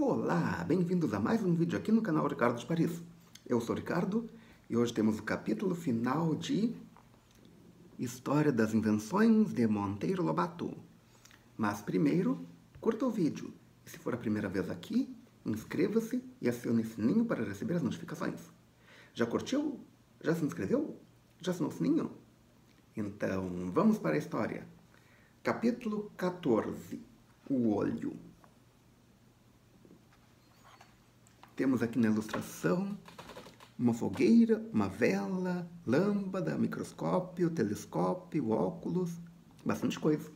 Olá, bem-vindos a mais um vídeo aqui no canal Ricardo de Paris. Eu sou o Ricardo e hoje temos o capítulo final de História das Invenções de Monteiro Lobato. Mas primeiro, curta o vídeo. E se for a primeira vez aqui, inscreva-se e acione o sininho para receber as notificações. Já curtiu? Já se inscreveu? Já assinou o sininho? Então, vamos para a história. Capítulo 14. O olho. Temos aqui na ilustração uma fogueira, uma vela, lâmpada, microscópio, telescópio, óculos, bastante coisa.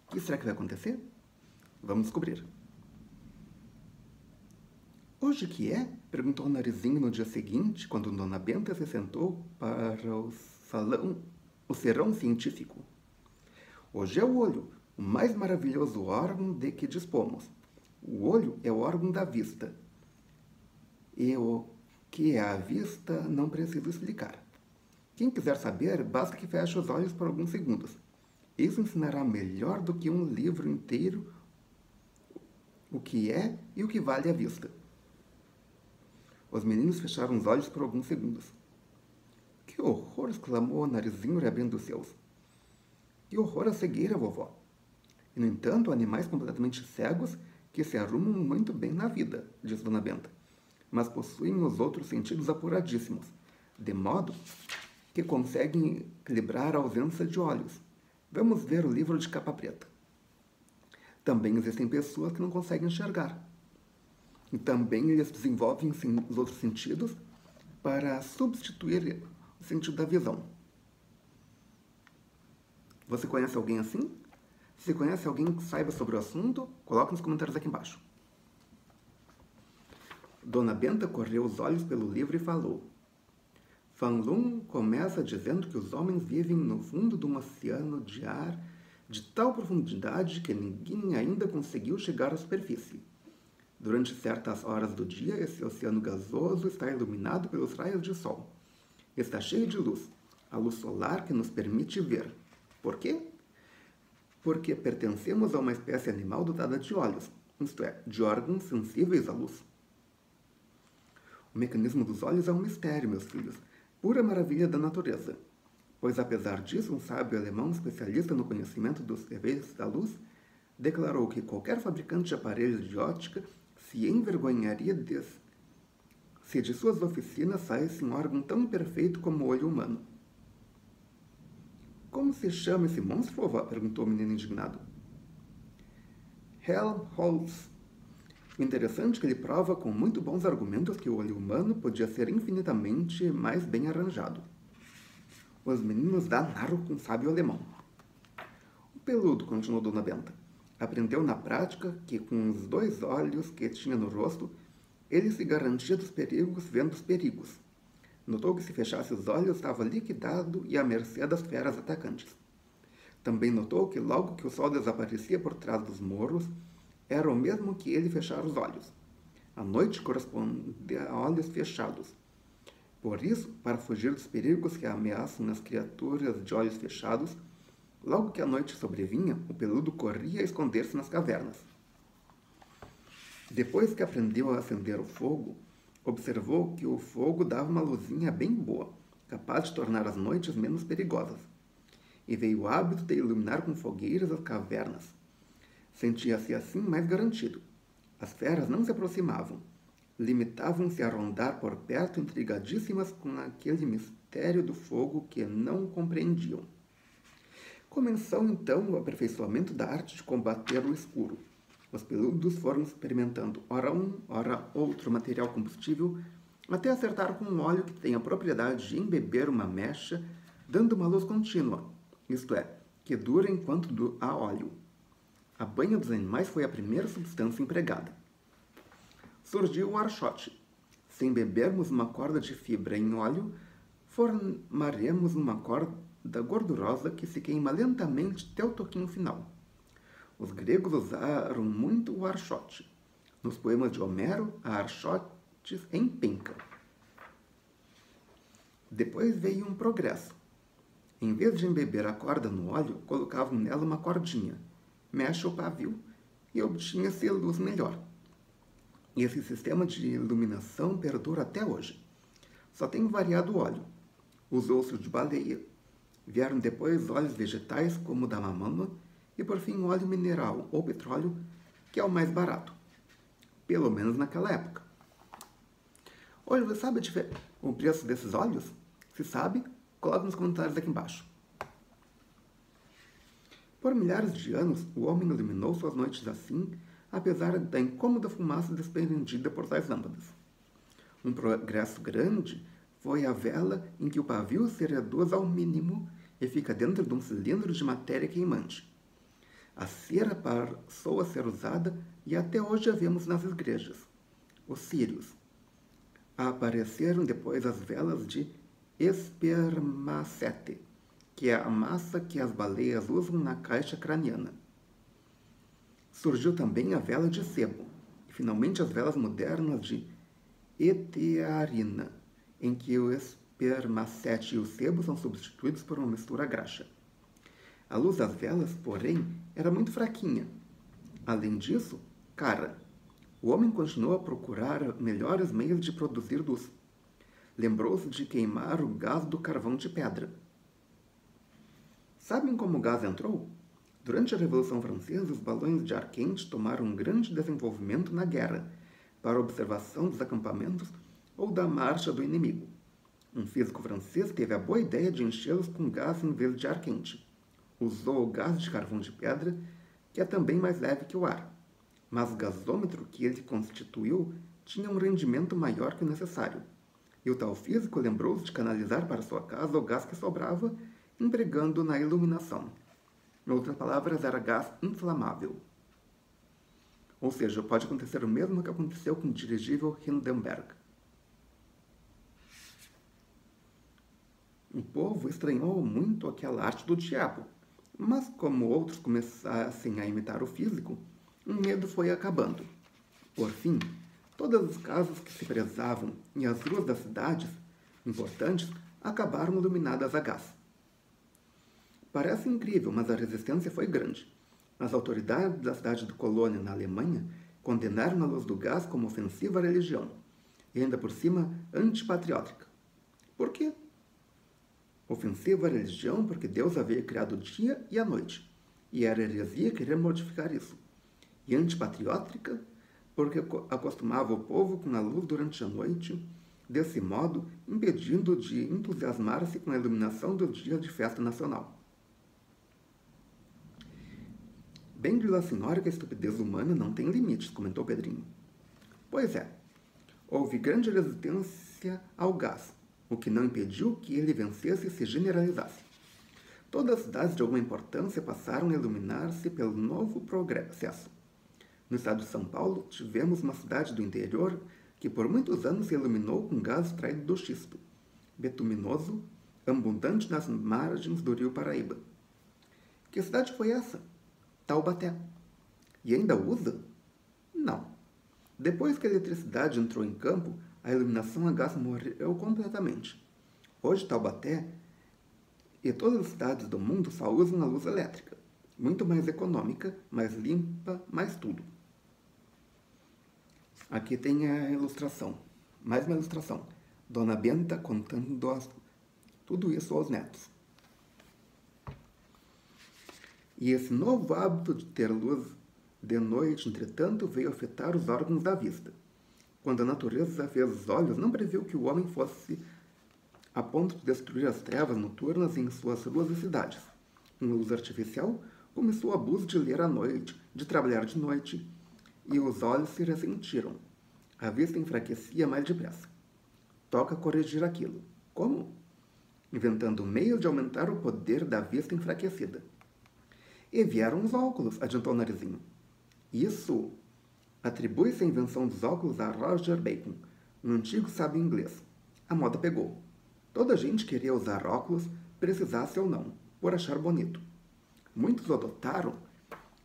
O que será que vai acontecer? Vamos descobrir. Hoje que é? Perguntou o Narizinho no dia seguinte, quando Dona Benta se sentou para o serão científico. Hoje é o olho, o mais maravilhoso órgão de que dispomos. O olho é o órgão da vista. E o que é a vista não preciso explicar. Quem quiser saber, basta que feche os olhos por alguns segundos. Isso ensinará melhor do que um livro inteiro o que é e o que vale a vista. Os meninos fecharam os olhos por alguns segundos. Que horror! Exclamou o Narizinho, reabrindo os seus. Que horror a cegueira, vovó! E, no entanto, animais completamente cegos que se arrumam muito bem na vida, disse Dona Benta, mas possuem os outros sentidos apuradíssimos, de modo que conseguem equilibrar a ausência de olhos. Vamos ver o livro de capa preta. Também existem pessoas que não conseguem enxergar. E também eles desenvolvem os outros sentidos para substituir o sentido da visão. Você conhece alguém assim? Se conhece alguém que saiba sobre o assunto, coloque nos comentários aqui embaixo. Dona Benta correu os olhos pelo livro e falou. Fan Lun começa dizendo que os homens vivem no fundo de um oceano de ar de tal profundidade que ninguém ainda conseguiu chegar à superfície. Durante certas horas do dia, esse oceano gasoso está iluminado pelos raios de sol. Está cheio de luz, a luz solar que nos permite ver. Por quê? Porque pertencemos a uma espécie animal dotada de olhos, isto é, de órgãos sensíveis à luz. O mecanismo dos olhos é um mistério, meus filhos, pura maravilha da natureza. Pois, apesar disso, um sábio alemão especialista no conhecimento dos efeitos da luz declarou que qualquer fabricante de aparelhos de ótica se envergonharia se de suas oficinas saísse um órgão tão perfeito como o olho humano. Como se chama esse monstro, vovó? Perguntou o menino indignado. Helmholtz. O interessante é que ele prova com muito bons argumentos que o olho humano podia ser infinitamente mais bem arranjado. Os meninos danaram com o sábio alemão. O peludo, continuou Dona Benta, aprendeu na prática que com os 2 olhos que tinha no rosto, ele se garantia dos perigos vendo os perigos. Notou que se fechasse os olhos estava liquidado e à mercê das feras atacantes. Também notou que logo que o sol desaparecia por trás dos morros, era o mesmo que ele fechar os olhos. A noite corresponde a olhos fechados. Por isso, para fugir dos perigos que ameaçam as criaturas de olhos fechados, logo que a noite sobrevinha, o peludo corria a esconder-se nas cavernas. Depois que aprendeu a acender o fogo, observou que o fogo dava uma luzinha bem boa, capaz de tornar as noites menos perigosas. E veio o hábito de iluminar com fogueiras as cavernas. Sentia-se assim mais garantido. As feras não se aproximavam. Limitavam-se a rondar por perto, intrigadíssimas com aquele mistério do fogo que não compreendiam. Começou então o aperfeiçoamento da arte de combater o escuro. Os peludos foram experimentando ora um, ora outro material combustível, até acertar com um óleo que tem a propriedade de embeber uma mecha, dando uma luz contínua, isto é, que dura enquanto há óleo. A banha dos animais foi a primeira substância empregada. Surgiu o archote. Se embebermos uma corda de fibra em óleo, formaremos uma corda gordurosa que se queima lentamente até o toquinho final. Os gregos usaram muito o archote. Nos poemas de Homero, há archotes em penca. Depois veio um progresso. Em vez de embeber a corda no óleo, colocavam nela uma cordinha, mecha o pavio, e obtinha-se luz melhor. e esse sistema de iluminação perdura até hoje. Só tem variado o óleo. Usou-se o de baleia, vieram depois óleos vegetais como o da mamama e por fim o óleo mineral ou petróleo, que é o mais barato, pelo menos naquela época. Hoje você sabe o preço desses óleos? Se sabe, coloque nos comentários aqui embaixo. Por milhares de anos, o homem iluminou suas noites assim, apesar da incômoda fumaça desprendida por tais lâmpadas. Um progresso grande foi a vela em que o pavio se reduz ao mínimo e fica dentro de um cilindro de matéria queimante. A cera passou a ser usada e até hoje a vemos nas igrejas. Os círios. Apareceram depois as velas de espermacete, que é a massa que as baleias usam na caixa craniana. Surgiu também a vela de sebo, e finalmente as velas modernas de etiarina, em que o espermacete e o sebo são substituídos por uma mistura graxa. A luz das velas, porém, era muito fraquinha. Além disso, cara. O homem continuou a procurar melhores meios de produzir luz. Lembrou-se de queimar o gás do carvão de pedra. Sabem como o gás entrou? Durante a Revolução Francesa, os balões de ar quente tomaram um grande desenvolvimento na guerra, para a observação dos acampamentos ou da marcha do inimigo. Um físico francês teve a boa ideia de enchê-los com gás em vez de ar quente. Usou o gás de carvão de pedra, que é também mais leve que o ar. Mas o gasômetro que ele constituiu tinha um rendimento maior que o necessário. E o tal físico lembrou-se de canalizar para sua casa o gás que sobrava, empregando na iluminação. Em outras palavras, era gás inflamável. Ou seja, pode acontecer o mesmo que aconteceu com o dirigível Hindenburg. O povo estranhou muito aquela arte do diabo, mas como outros começassem a imitar o físico, o medo foi acabando. Por fim, todas as casas que se prezavam e as ruas das cidades importantes acabaram iluminadas a gás. Parece incrível, mas a resistência foi grande. As autoridades da cidade de Colônia, na Alemanha, condenaram a luz do gás como ofensiva à religião, e ainda por cima antipatriótica. Por quê? Ofensiva à religião porque Deus havia criado o dia e a noite, e era heresia querer modificar isso. E antipatriótica porque acostumava o povo com a luz durante a noite, desse modo impedindo de entusiasmar-se com a iluminação dos dias de festa nacional. Bem diz a senhora que a estupidez humana não tem limites, comentou Pedrinho. Pois é, houve grande resistência ao gás, o que não impediu que ele vencesse e se generalizasse. Todas as cidades de alguma importância passaram a iluminar-se pelo novo progresso. No estado de São Paulo, tivemos uma cidade do interior que por muitos anos se iluminou com gás extraído do xisto, betuminoso, abundante nas margens do rio Paraíba. Que cidade foi essa? Taubaté. E ainda usa? Não. Depois que a eletricidade entrou em campo, a iluminação a gás morreu completamente. Hoje Taubaté e todas as cidades do mundo só usam a luz elétrica, muito mais econômica, mais limpa, mais tudo. Aqui tem a ilustração, mais uma ilustração. Dona Benta contando tudo isso aos netos. E esse novo hábito de ter luz de noite, entretanto, veio afetar os órgãos da vista. Quando a natureza fez os olhos, não previu que o homem fosse a ponto de destruir as trevas noturnas em suas ruas e cidades. Com luz artificial, começou o abuso de ler à noite, de trabalhar de noite, e os olhos se ressentiram. A vista enfraquecia mais depressa. Toca corrigir aquilo. Como? Inventando meios de aumentar o poder da vista enfraquecida. E vieram os óculos, adiantou o Narizinho. Isso atribui-se a invenção dos óculos a Roger Bacon, um antigo sábio inglês. A moda pegou. Toda a gente queria usar óculos, precisasse ou não, por achar bonito. Muitos o adotaram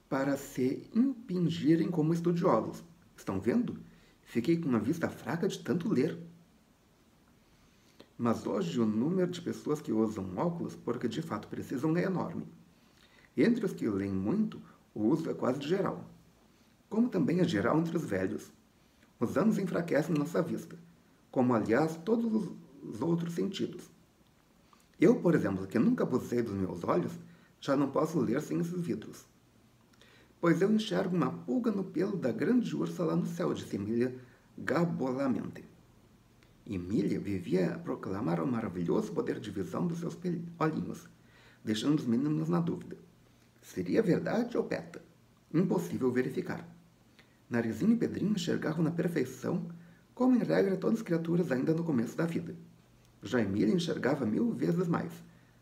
para se impingirem como estudiosos. Estão vendo? Fiquei com uma vista fraca de tanto ler. Mas hoje o número de pessoas que usam óculos porque de fato precisam é enorme. Entre os que leem muito, o uso é quase geral. Como também é geral entre os velhos. Os anos enfraquecem nossa vista, como, aliás, todos os outros sentidos. Eu, por exemplo, que nunca abusei dos meus olhos, já não posso ler sem esses vidros. Pois eu enxergo uma pulga no pelo da grande ursa lá no céu, disse Emília gabolamente. Emília vivia a proclamar o maravilhoso poder de visão dos seus olhinhos, deixando os meninos na dúvida. Seria verdade ou peta? Impossível verificar. Narizinho e Pedrinho enxergavam na perfeição, como em regra todas as criaturas ainda no começo da vida. Já Emília enxergava 1000 vezes mais,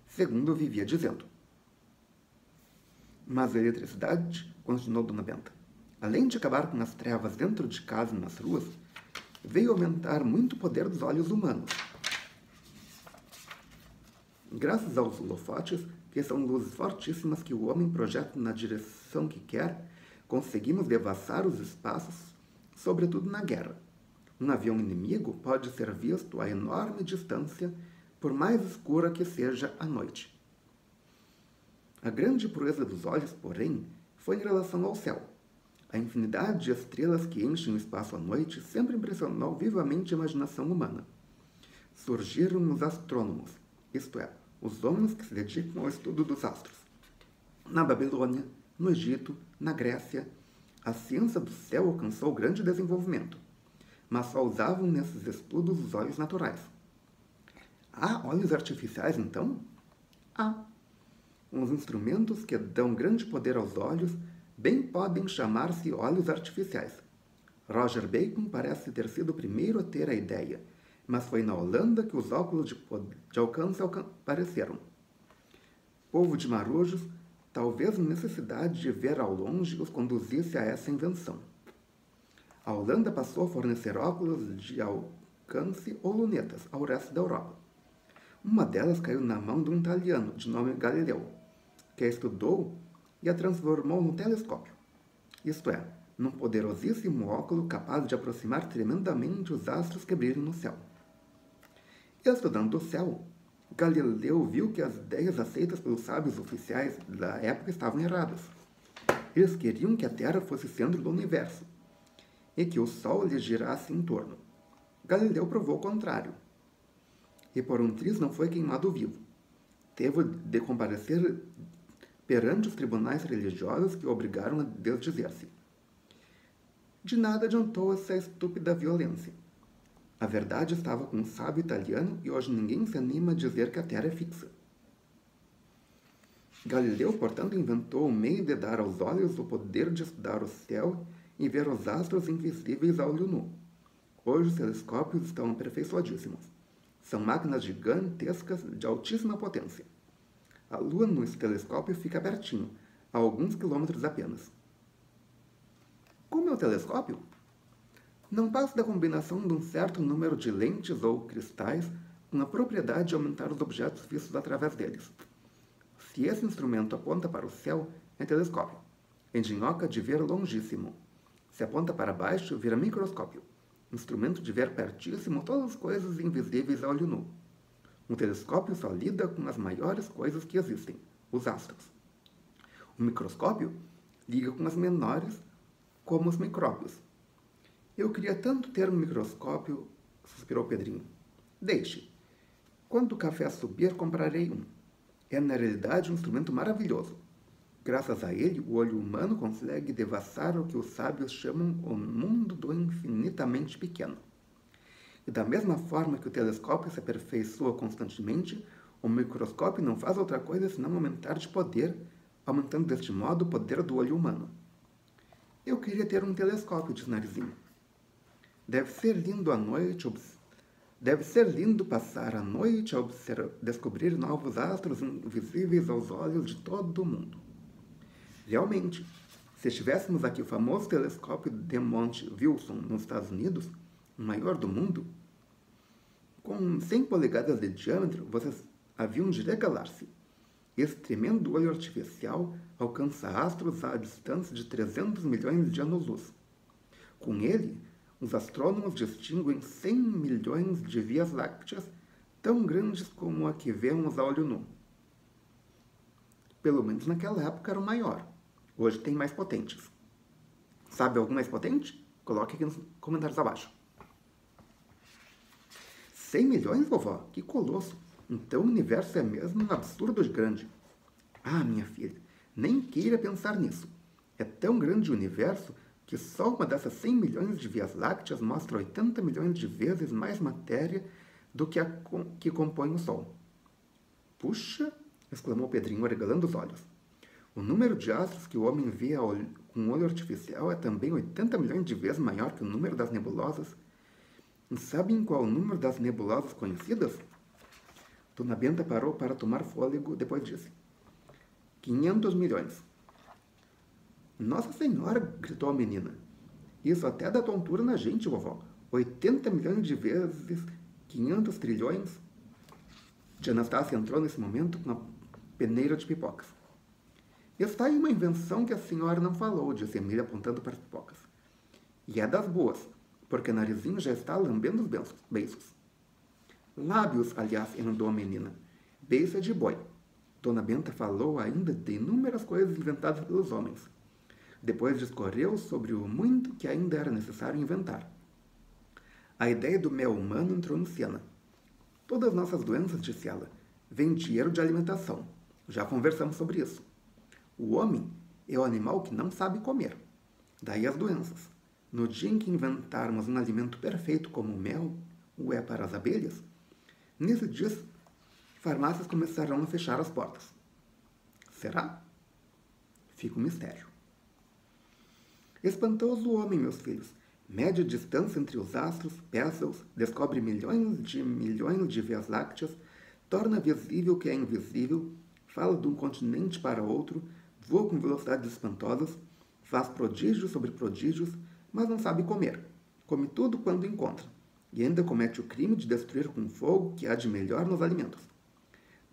segundo vivia dizendo. Mas a eletricidade, continuou Dona Benta, além de acabar com as trevas dentro de casa e nas ruas, veio aumentar muito o poder dos olhos humanos. Graças aos holofotes, que são luzes fortíssimas que o homem projeta na direção que quer, conseguimos devassar os espaços, sobretudo na guerra. Um avião inimigo pode ser visto a enorme distância, por mais escura que seja a noite. A grande proeza dos olhos, porém, foi em relação ao céu. A infinidade de estrelas que enchem o espaço à noite sempre impressionou vivamente a imaginação humana. Surgiram os astrônomos, isto é, os homens que se dedicam ao estudo dos astros. Na Babilônia, no Egito, na Grécia, a ciência do céu alcançou grande desenvolvimento, mas só usavam nesses estudos os olhos naturais. Há olhos artificiais, então? Há. Uns instrumentos que dão grande poder aos olhos bem podem chamar-se olhos artificiais. Roger Bacon parece ter sido o primeiro a ter a ideia, mas foi na Holanda que os óculos de alcance apareceram. Povo de marujos, talvez a necessidade de ver ao longe os conduzisse a essa invenção. A Holanda passou a fornecer óculos de alcance ou lunetas ao resto da Europa. Uma delas caiu na mão de um italiano de nome Galileu, que a estudou e a transformou num telescópio, isto é, num poderosíssimo óculo capaz de aproximar tremendamente os astros que brilham no céu. Estudando o céu, Galileu viu que as ideias aceitas pelos sábios oficiais da época estavam erradas. Eles queriam que a Terra fosse o centro do universo e que o Sol lhe girasse em torno. Galileu provou o contrário. E por um triz não foi queimado vivo. Teve de comparecer perante os tribunais religiosos que o obrigaram a desdizer-se. De nada adiantou essa estúpida violência. A verdade estava com um sábio italiano e hoje ninguém se anima a dizer que a Terra é fixa. Galileu, portanto, inventou o meio de dar aos olhos o poder de estudar o céu e ver os astros invisíveis a olho nu. Hoje os telescópios estão aperfeiçoadíssimos. São máquinas gigantescas de altíssima potência. A Lua no telescópio fica pertinho, a alguns quilômetros apenas. Como é o telescópio? Não passa da combinação de um certo número de lentes ou cristais com a propriedade de aumentar os objetos vistos através deles. Se esse instrumento aponta para o céu, é telescópio. Engenhoca de ver longíssimo. Se aponta para baixo, vira microscópio. Instrumento de ver pertíssimo todas as coisas invisíveis a olho nu. Um telescópio só lida com as maiores coisas que existem, os astros. O microscópio liga com as menores, como os micróbios. Eu queria tanto ter um microscópio, suspirou Pedrinho. Deixe. Quando o café subir, comprarei um. É, na realidade, um instrumento maravilhoso. Graças a ele, o olho humano consegue devassar o que os sábios chamam o mundo do infinitamente pequeno. E da mesma forma que o telescópio se aperfeiçoa constantemente, o microscópio não faz outra coisa senão aumentar de poder, aumentando deste modo o poder do olho humano. Eu queria ter um telescópio, disse Narizinho. Deve ser lindo passar a noite a descobrir novos astros invisíveis aos olhos de todo o mundo. Realmente, se tivéssemos aqui o famoso telescópio de Monte Wilson nos Estados Unidos, o maior do mundo, com 100 polegadas de diâmetro, vocês haviam de regalar-se. Esse tremendo olho artificial alcança astros à distância de 300 milhões de anos-luz. Com ele, os astrônomos distinguem 100 milhões de vias lácteas tão grandes como a que vemos a olho nu. Pelo menos naquela época era o maior. Hoje tem mais potentes. Sabe algum mais potente? Coloque aqui nos comentários abaixo. 100 milhões, vovó? Que colosso! Então o universo é mesmo um absurdo de grande. Ah, minha filha, nem queira pensar nisso. É tão grande o universo que só uma dessas 100 milhões de vias lácteas mostra 80 milhões de vezes mais matéria do que a que compõe o Sol. Puxa! Exclamou Pedrinho, arregalando os olhos. O número de astros que o homem vê com um olho artificial é também 80 milhões de vezes maior que o número das nebulosas. E sabem qual o número das nebulosas conhecidas? Dona Benta parou para tomar fôlego, depois disse: 500 milhões. Nossa Senhora! Gritou a menina. Isso até dá tontura na gente, vovó. 80 milhões de vezes 500 trilhões. Tia Anastácia entrou nesse momento com uma peneira de pipocas. Está aí uma invenção que a senhora não falou, disse Emília apontando para as pipocas. E é das boas, porque Narizinho já está lambendo os beiços. Lábios, aliás, emendou a menina. Beiço é de boi. Dona Benta falou ainda de inúmeras coisas inventadas pelos homens. Depois discorreu sobre o muito que ainda era necessário inventar. A ideia do mel humano entrou em cena. Todas nossas doenças, disse ela, vêm de erro de alimentação. Já conversamos sobre isso. O homem é o animal que não sabe comer. Daí as doenças. No dia em que inventarmos um alimento perfeito como o mel, o é para as abelhas, nesse dia farmácias começarão a fechar as portas. Será? Fica um mistério. Espantoso homem, meus filhos. Mede a distância entre os astros, pesa-os, descobre milhões de vias lácteas, torna visível o que é invisível, fala de um continente para outro, voa com velocidades espantosas, faz prodígios sobre prodígios, mas não sabe comer. Come tudo quando encontra. E ainda comete o crime de destruir com fogo o que há de melhor nos alimentos.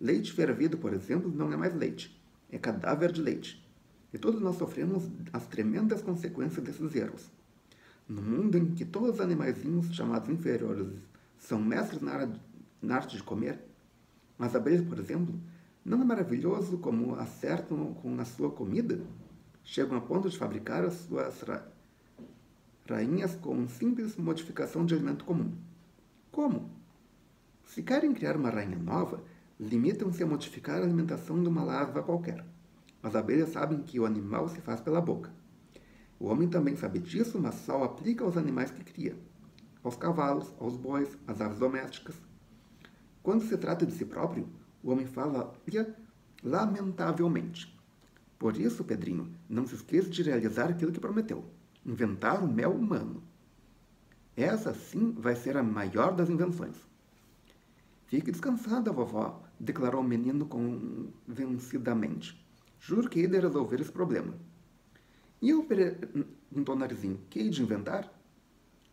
Leite fervido, por exemplo, não é mais leite. É cadáver de leite. E todos nós sofremos as tremendas consequências desses erros. No mundo em que todos os animaizinhos chamados inferiores são mestres na arte de comer, as abelhas, por exemplo, não é maravilhoso como acertam com a sua comida? Chegam a ponto de fabricar as suas rainhas com simples modificação de alimento comum. Como? Se querem criar uma rainha nova, limitam-se a modificar a alimentação de uma larva qualquer. As abelhas sabem que o animal se faz pela boca. O homem também sabe disso, mas só aplica aos animais que cria. Aos cavalos, aos bois, às aves domésticas. Quando se trata de si próprio, o homem falha lamentavelmente. Por isso, Pedrinho, não se esqueça de realizar aquilo que prometeu. Inventar o mel humano. Essa, sim, vai ser a maior das invenções. Fique descansada, vovó, declarou o menino convencidamente. Juro que hei de resolver esse problema. E eu, perguntou o Narizinho, que hei de inventar?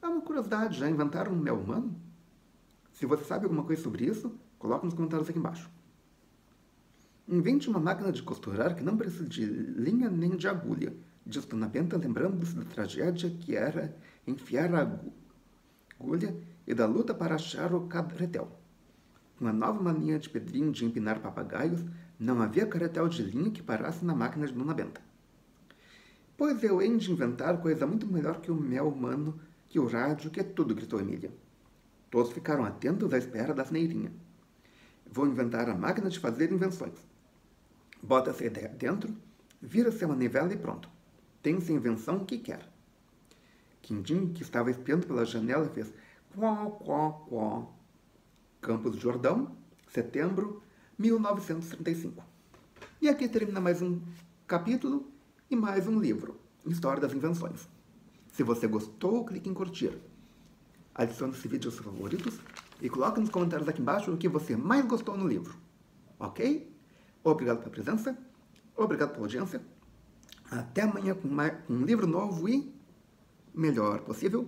É uma curiosidade, já inventaram um mel humano? Se você sabe alguma coisa sobre isso, coloque nos comentários aqui embaixo. Invente uma máquina de costurar que não precisa de linha nem de agulha, disse Dona Benta, lembrando-se da tragédia que era enfiar a agulha e da luta para achar o caretel. Com a nova mania de Pedrinho de empinar papagaios, não havia caretel de linha que parasse na máquina de Dona Benta. Pois eu hei de inventar coisa muito melhor que o mel humano, que o rádio, que é tudo, gritou Emília. Todos ficaram atentos à espera da asneirinha. Vou inventar a máquina de fazer invenções. Bota-se a ideia dentro, vira-se a manivela e pronto. Tem-se a invenção que quer. Quindim, que estava espiando pela janela, fez quá, quá, quá. Campos do Jordão, setembro, 1935. E aqui termina mais um capítulo e mais um livro, História das Invenções. Se você gostou, clique em curtir. Adicione esse vídeo aos seus favoritos e coloque nos comentários aqui embaixo o que você mais gostou no livro. Ok? Obrigado pela presença, obrigado pela audiência. Até amanhã com um livro novo e melhor possível.